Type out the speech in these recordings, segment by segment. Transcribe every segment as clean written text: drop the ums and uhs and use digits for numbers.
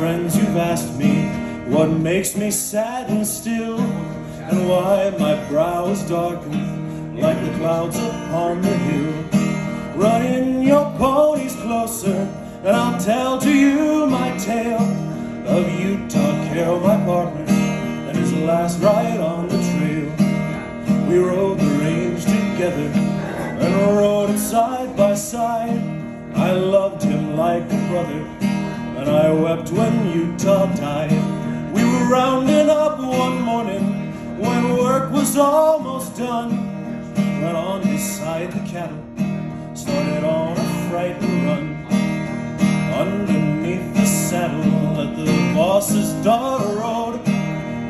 friends, you've asked me what makes me sad and still, and why my brow is darkened like the clouds upon the hill. Run in your ponies closer, and I'll tell to you my tale of Utah Carroll, my partner, and his last ride on the trail. We rode the range together and rode it side by side. I loved him like a brother, and I wept when Utah died. We were rounding up one morning when work was almost done. Ran on beside the cattle, started on a frightened run. Underneath the saddle that the boss's daughter rode,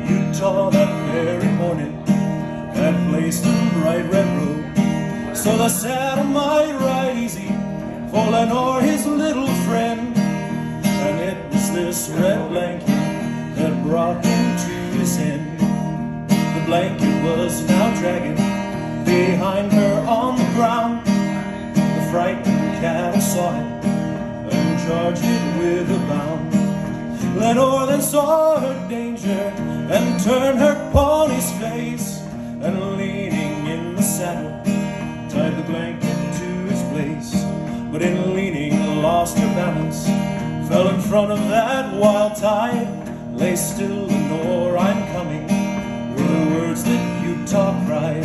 Utah that very morning had placed a bright red robe. So the saddle might ride easy for Lenore, his little friend, and it was this red blanket that brought him to his end. The blanket was now dragging behind her on the ground. The frightened cattle saw it and charged it with a bound. Lenore then saw her danger and turned her pony's face, and leaning in the saddle, tied the blanket to his place. But in leaning, lost her balance, fell in front of that wild tide. Lay still, Lenore, I'm coming, were the words that Utah cried.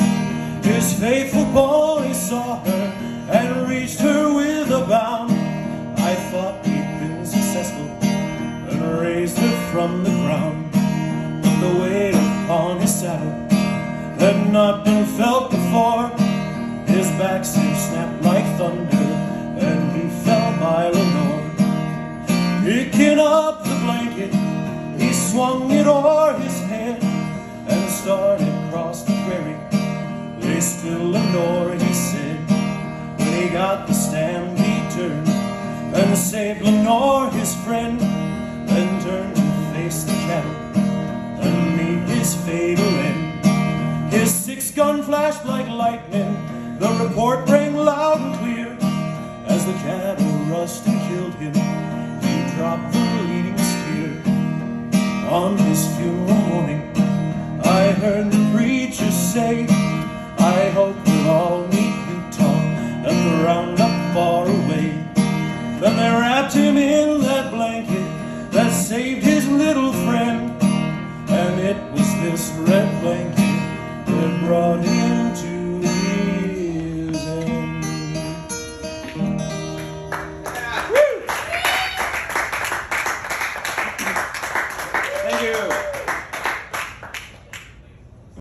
His faithful pony saw her and reached her with a bound. I thought he'd been successful and raised her from the ground, but the weight upon his saddle had not been felt before. His backstay snapped like thunder, and he fell by Lenore. Picking up the blanket, he swung it o'er his head and started across the prairie. Lay still, Lenore, he said. When he got the stand, he turned and saved Lenore, his friend, then turned to face the cattle and meet his fatal end. His 6-gun flashed like lightning, the report